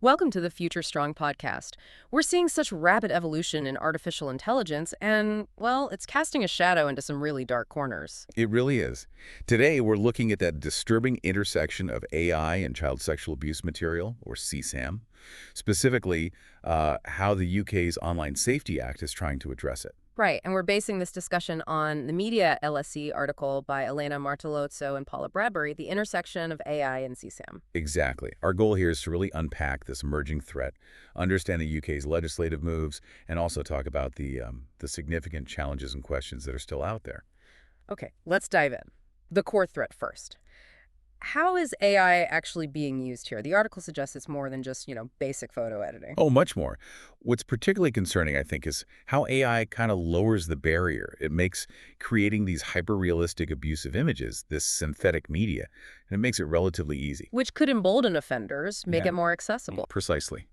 Welcome to the Future Strong podcast. We're seeing such rapid evolution in artificial intelligence, and, well, it's casting a shadow into some really dark corners. It really is. Today, we're looking at that disturbing intersection of AI and child sexual abuse material, or CSAM, specifically how the UK's Online Safety Act is trying to address it. Right, and we're basing this discussion on the Media LSE article by Elena Martellozzo and Paula Bradbury, The Intersection of AI and CSAM. Exactly. Our goal here is to really unpack this emerging threat, understand the UK's legislative moves, and also talk about the significant challenges and questions that are still out there. Okay, let's dive in. The core threat first. How is AI actually being used here? The article suggests it's more than just, basic photo editing. Oh, much more. What's particularly concerning, I think, is how AI kind of lowers the barrier. It makes creating these hyper-realistic abusive images, this synthetic media, and it makes it relatively easy. Which could embolden offenders, make Yeah. it more accessible. Precisely.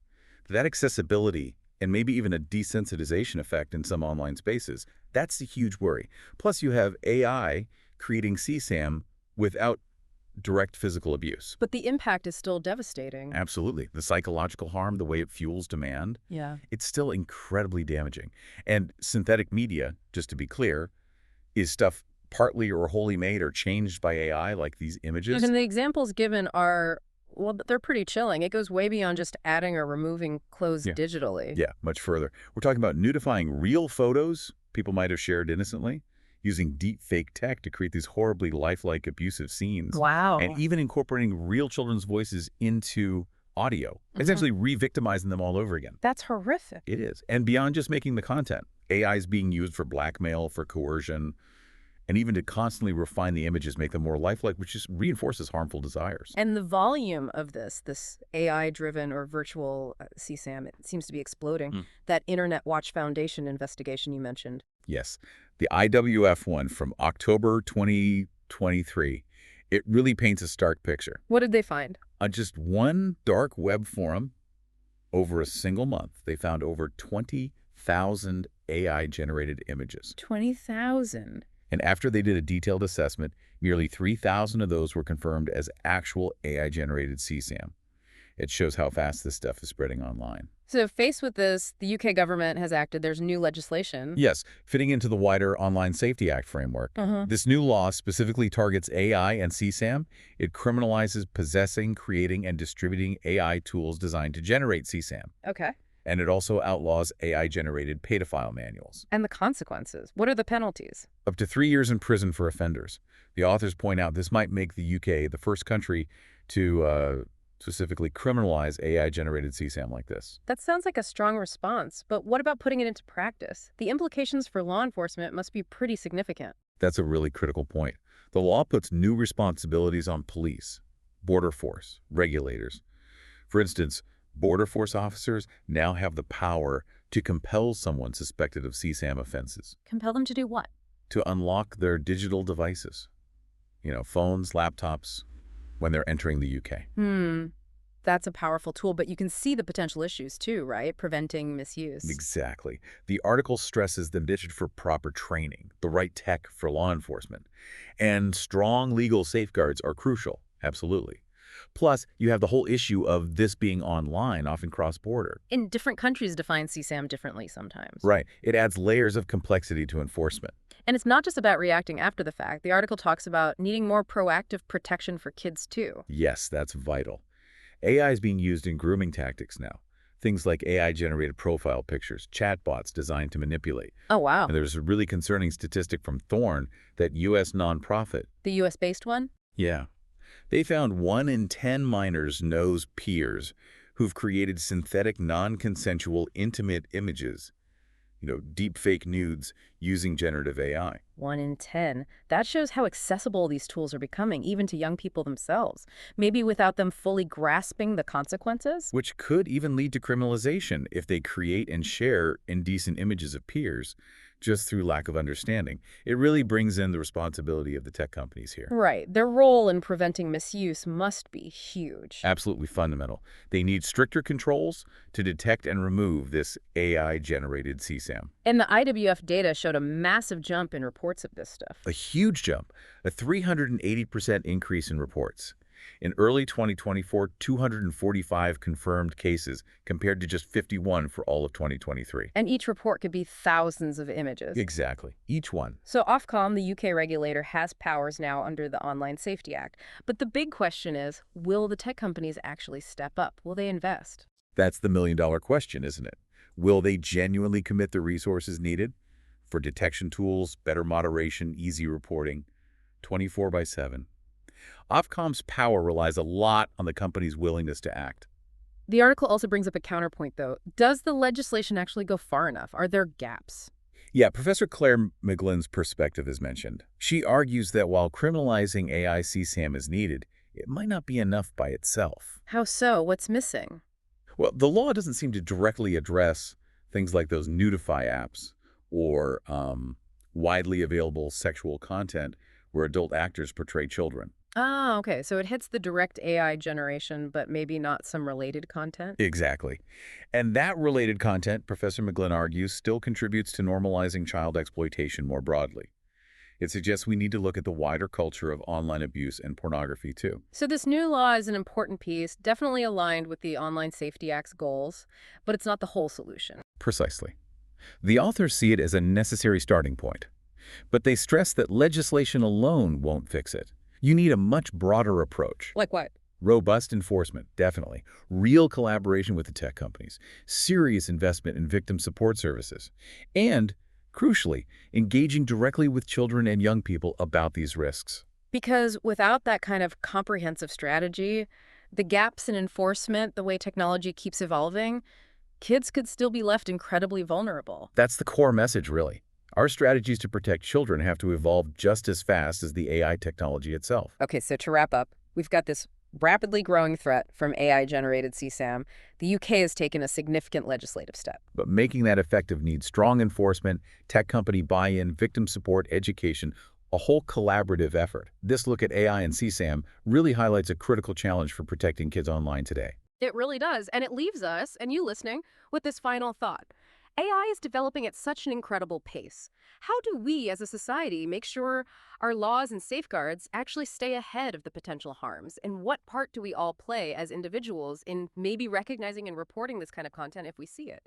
That accessibility and maybe even a desensitization effect in some online spaces, that's a huge worry. Plus, you have AI creating CSAM without direct physical abuse. But the impact is still devastating. Absolutely. The psychological harm, the way it fuels demand, Yeah. it's still incredibly damaging. And synthetic media, just to be clear, is stuff partly or wholly made or changed by AI, like these images. And the examples given are, well, they're pretty chilling. It goes way beyond just adding or removing clothes Yeah. digitally. Yeah, much further. We're talking about nudifying real photos people might have shared innocently, using deep fake tech to create these horribly lifelike abusive scenes, Wow. and even incorporating real children's voices into audio, essentially re-victimizing them all over again. That's horrific. It is. And beyond just making the content, AI is being used for blackmail, for coercion, and even to constantly refine the images, make them more lifelike, which just reinforces harmful desires. And the volume of this AI-driven or virtual CSAM, it seems to be exploding. That Internet Watch Foundation investigation you mentioned. Yes, the IWF one from October 2023, it really paints a stark picture. What did they find? On just one dark web forum, over a single month, they found over 20,000 AI-generated images. 20,000. And after they did a detailed assessment, nearly 3,000 of those were confirmed as actual AI-generated CSAM. It shows how fast this stuff is spreading online. So faced with this, the UK government has acted. There's new legislation. Yes, fitting into the wider Online Safety Act framework. This new law specifically targets AI and CSAM. It criminalizes possessing, creating, and distributing AI tools designed to generate CSAM. Okay. And it also outlaws AI-generated paedophile manuals. And the consequences. What are the penalties? Up to 3 years in prison for offenders. The authors point out this might make the UK the first country to specifically criminalize AI-generated CSAM like this. That sounds like a strong response, but what about putting it into practice? The implications for law enforcement must be pretty significant. That's a really critical point. The law puts new responsibilities on police, border force, regulators. For instance, border force officers now have the power to compel someone suspected of CSAM offenses Compel them to do what? to unlock their digital devices, phones, laptops, when they're entering the UK. That's a powerful tool, but you can see the potential issues too, right? Preventing misuse. Exactly. The article stresses the need for proper training, the right tech for law enforcement, and strong legal safeguards are crucial, absolutely. Plus, you have the whole issue of this being online, often cross-border. In different countries define CSAM differently sometimes. Right. It adds layers of complexity to enforcement. And it's not just about reacting after the fact. The article talks about needing more proactive protection for kids too. Yes, that's vital. AI is being used in grooming tactics now. Things like AI-generated profile pictures, chatbots designed to manipulate. Oh, wow. And there's a really concerning statistic from Thorn that U.S. nonprofit. The US-based one? Yeah. They found 1 in 10 minors knows peers who've created synthetic, non-consensual, intimate images, deep fake nudes using generative AI. 1 in 10. That shows how accessible these tools are becoming, even to young people themselves. Maybe without them fully grasping the consequences? Which could even lead to criminalization if they create and share indecent images of peers just through lack of understanding. It really brings in the responsibility of the tech companies here. Right. Their role in preventing misuse must be huge. Absolutely fundamental. They need stricter controls to detect and remove this AI-generated CSAM. And the IWF data showed a massive jump in reports of this stuff. A huge jump, a 380% increase in reports. In early 2024, 245 confirmed cases compared to just 51 for all of 2023. And each report could be thousands of images. Exactly. Each one. So Ofcom, the UK regulator, has powers now under the Online Safety Act. But the big question is, will the tech companies actually step up? Will they invest? That's the million-dollar question, isn't it? Will they genuinely commit the resources needed for detection tools, better moderation, easy reporting, 24/7? Ofcom's power relies a lot on the company's willingness to act. The article also brings up a counterpoint, though. Does the legislation actually go far enough? Are there gaps? Yeah, Professor Claire McGlynn's perspective is mentioned. She argues that while criminalizing AI CSAM is needed, it might not be enough by itself. How so? What's missing? Well, the law doesn't seem to directly address things like those nudify apps or widely available sexual content where adult actors portray children. Ah, okay. So it hits the direct AI generation, but maybe not some related content? Exactly. And that related content, Professor McGlynn argues, still contributes to normalizing child exploitation more broadly. It suggests we need to look at the wider culture of online abuse and pornography, too. So this new law is an important piece, definitely aligned with the Online Safety Act's goals, but it's not the whole solution. Precisely. The authors see it as a necessary starting point, but they stress that legislation alone won't fix it. You need a much broader approach. Like what? Robust enforcement, definitely. Real collaboration with the tech companies. Serious investment in victim support services. And, crucially, engaging directly with children and young people about these risks. Because without that kind of comprehensive strategy, the gaps in enforcement, the way technology keeps evolving, kids could still be left incredibly vulnerable. That's the core message, really. Our strategies to protect children have to evolve just as fast as the AI technology itself. Okay, so to wrap up, we've got this rapidly growing threat from AI-generated CSAM. The UK has taken a significant legislative step. But making that effective needs strong enforcement, tech company buy-in, victim support, education, a whole collaborative effort. This look at AI and CSAM really highlights a critical challenge for protecting kids online today. It really does, and it leaves us, and you listening, with this final thought. AI is developing at such an incredible pace. How do we, as a society, make sure our laws and safeguards actually stay ahead of the potential harms? And what part do we all play as individuals in maybe recognizing and reporting this kind of content if we see it?